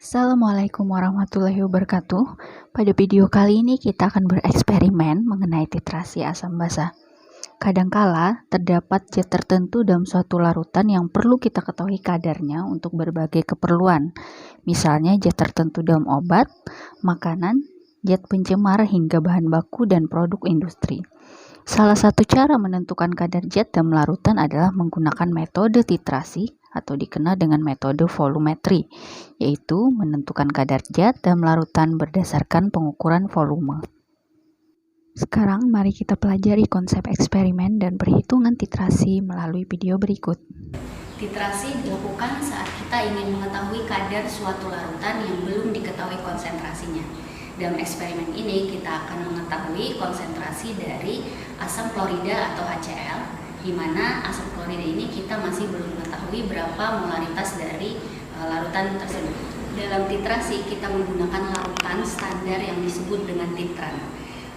Assalamualaikum warahmatullahi wabarakatuh. Pada video kali ini kita akan bereksperimen mengenai titrasi asam basa. Kadangkala terdapat zat tertentu dalam suatu larutan yang perlu kita ketahui kadarnya untuk berbagai keperluan. Misalnya zat tertentu dalam obat, makanan, zat pencemar hingga bahan baku dan produk industri. Salah satu cara menentukan kadar zat dalam larutan adalah menggunakan metode titrasi atau dikenal dengan metode volumetri, yaitu menentukan kadar zat dalam larutan berdasarkan pengukuran volume. Sekarang mari kita pelajari konsep eksperimen dan perhitungan titrasi melalui video berikut. Titrasi dilakukan saat kita ingin mengetahui kadar suatu larutan yang belum diketahui konsentrasinya. Dalam eksperimen ini kita akan mengetahui konsentrasi dari asam klorida atau HCl, di mana asam klorida ini kita masih belum mengetahui berapa molaritas dari larutan tersebut. Dalam titrasi kita menggunakan larutan standar yang disebut dengan titran.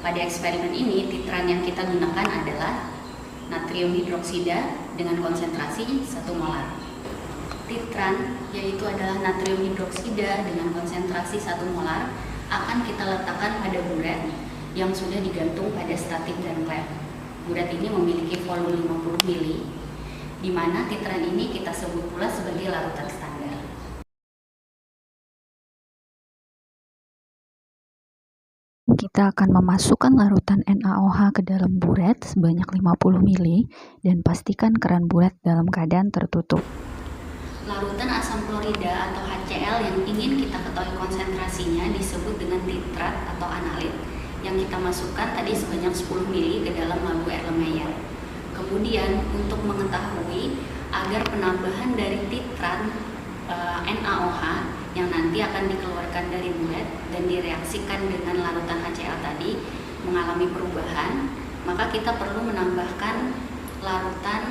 Pada eksperimen ini titran yang kita gunakan adalah natrium hidroksida dengan konsentrasi 1 molar. Titran yaitu adalah natrium hidroksida dengan konsentrasi 1 molar akan kita letakkan pada buret yang sudah digantung pada statik dan klep. Buret ini memiliki volume 50 ml, di mana titran ini kita sebut pula sebagai larutan standar. Kita akan memasukkan larutan NaOH ke dalam buret sebanyak 50 ml dan pastikan keran buret dalam keadaan tertutup. Larutan asam klorida atau HCl yang ingin kita ketahui konsentrasinya disebut dengan titrat atau analit, yang kita masukkan tadi sebanyak 10 ml ke dalam labu Erlenmeyer. Kemudian untuk mengetahui agar penambahan dari titran NaOH yang nanti akan dikeluarkan dari buret dan direaksikan dengan larutan HCl tadi mengalami perubahan, maka kita perlu menambahkan larutan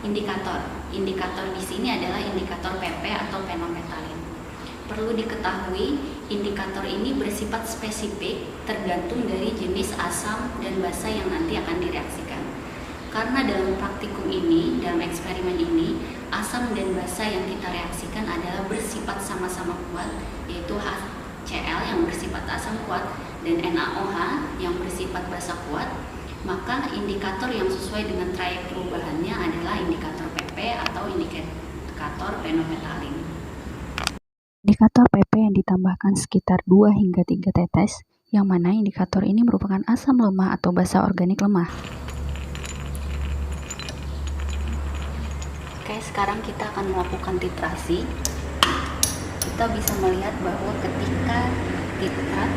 indikator. Indikator di sini adalah indikator PP atau fenometalin. Perlu diketahui, indikator ini bersifat spesifik tergantung dari jenis asam dan basa yang nanti akan direaksikan. Karena dalam praktikum ini, dalam eksperimen ini, asam dan basa yang kita reaksikan adalah bersifat sama-sama kuat, yaitu HCl yang bersifat asam kuat dan NaOH yang bersifat basa kuat. Maka indikator yang sesuai dengan trayek perubahannya adalah indikator PP atau indikator fenometalin. Indikator PP yang ditambahkan sekitar 2 hingga 3 tetes, yang mana indikator ini merupakan asam lemah atau basa organik lemah. Oke, sekarang kita akan melakukan titrasi. Kita bisa melihat bahwa ketika titrat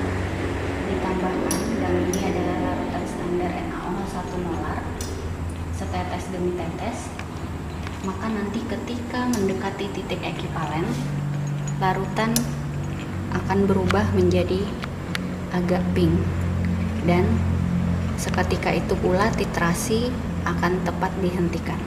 ditambahkan, dan ini adalah larutan standar NaOH 1 molar, setetes demi tetes, maka nanti ketika mendekati titik ekivalen, larutan akan berubah menjadi agak pink, dan seketika itu pula titrasi akan tepat dihentikan.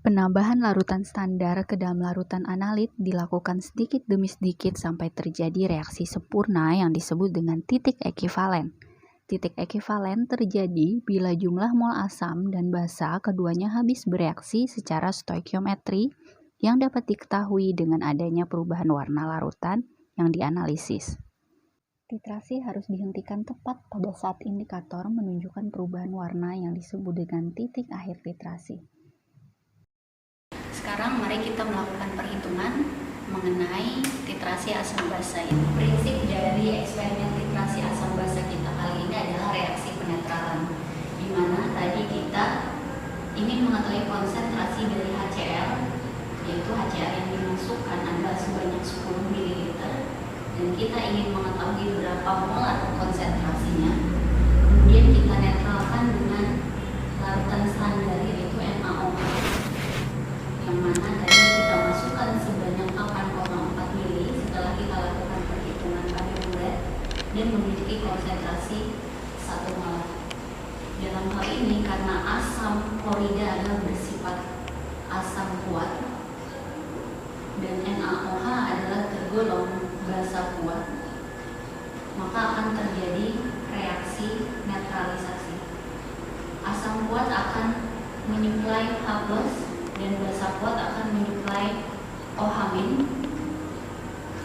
Penambahan larutan standar ke dalam larutan analit dilakukan sedikit demi sedikit sampai terjadi reaksi sempurna yang disebut dengan titik ekivalen. Titik ekivalen terjadi bila jumlah mol asam dan basa keduanya habis bereaksi secara stoikiometri yang dapat diketahui dengan adanya perubahan warna larutan yang dianalisis. Titrasi harus dihentikan tepat pada saat indikator menunjukkan perubahan warna yang disebut dengan titik akhir titrasi. Sekarang mari kita melakukan perhitungan mengenai titrasi asam basa ini. Prinsip dari eksperimen titrasi asam basa kita kali ini adalah reaksi penetralan, di mana tadi kita ingin mengetahui konsentrasi dari HCl, yaitu HCl yang dimasukkan adalah sebanyak 10 ml, dan kita ingin mengetahui berapa molar konsentrasinya. Kemudian kita netralkan dengan larutan standar yaitu NaOH, yang mana tadi kita masukkan sebanyak 8,4 ml setelah kita lakukan perhitungan pada buret dan memiliki konsentrasi 1 molar. Dalam hal ini karena asam klorida adalah bersifat asam kuat dan NaOH adalah tergolong basa kuat, maka akan terjadi reaksi netralisasi. Asam kuat akan menyuplai H+ dan basa kuat akan menyuplai ohamin,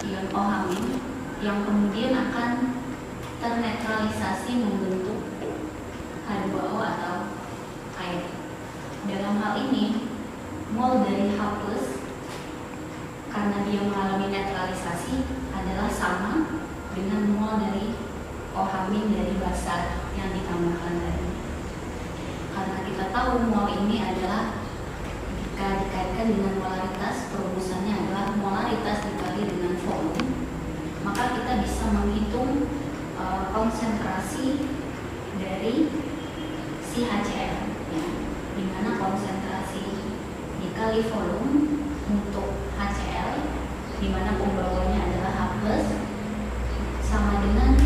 ion ohamin, yang kemudian akan ternetralisasi membentuk H2O atau air. Dalam hal ini, mol dari H+ karena dia mengalami netralisasi adalah sama dengan mol dari OH- dari basa yang ditambahkan tadi. Karena kita tahu mol ini adalah jika dikaitkan dengan molaritas, perumusannya adalah molaritas dikali dengan volume, maka kita bisa menghitung konsentrasi dari si HCl, ya, di mana konsentrasi dikali volume untuk HCl, di mana pembawanya adalah H+, sama dengan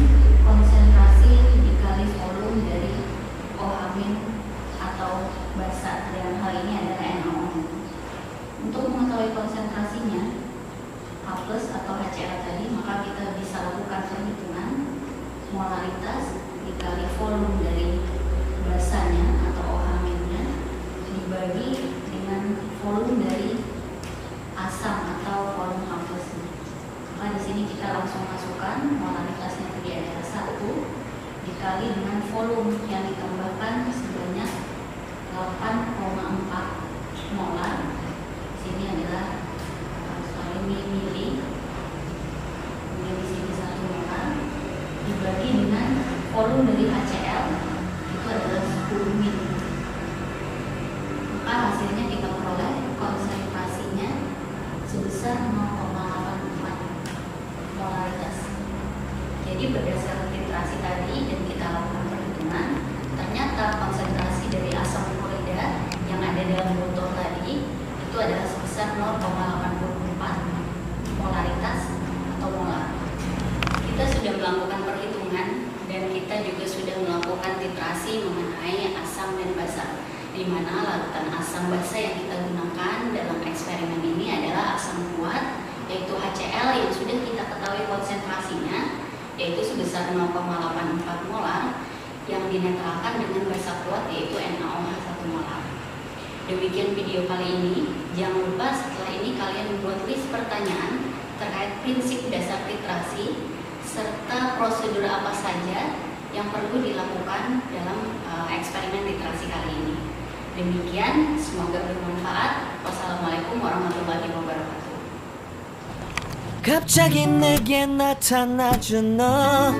konsentrasi dikali volume dari OH- atau basa, dalam hal ini adalah NaOH. Untuk mengetahui konsentrasinya H+ atau HCl tadi, maka kita bisa lakukan perhitungan molaritas dikali volume dari basanya atau OH-nya dibagi dengan volume dari asam atau volume H+. Maka di sini kita langsung masukkan molaritasnya tadi adalah 1 dikali dengan volume yang ditambahkan sebanyak 8,4 molar. Di sini adalah mili, kemudian di sini 1 molar dibagi dengan volume dari HCl itu adalah 10 mili. Maka hasilnya kita peroleh konsentrasinya sebesar 0,84 molaritas. Jadi berdasarkan titrasi tadi dan kita lakukan perhitungan, ternyata konsentrasi dari asam klorida yang ada dalam botol tadi itu adalah sebesar 0,84 molaritas atau molar. Kita sudah melakukan perhitungan dan kita juga sudah melakukan titrasi mengenai asam dan basa, di mana larutan asam basa yang kita gunakan dalam eksperimen ini adalah asam kuat, yaitu HCl yang sudah kita ketahui konsentrasinya, yaitu sebesar 0,84 molar, yang dinetralkan dengan basa kuat yaitu NaOH 1 molar. Demikian video kali ini. Jangan lupa setelah ini kalian membuat list pertanyaan terkait prinsip dasar titrasi serta prosedur apa saja yang perlu dilakukan dalam eksperimen titrasi kali ini. Demikian, semoga bermanfaat. Wassalamualaikum warahmatullahi wabarakatuh. 갑자기 내게 나타나준 너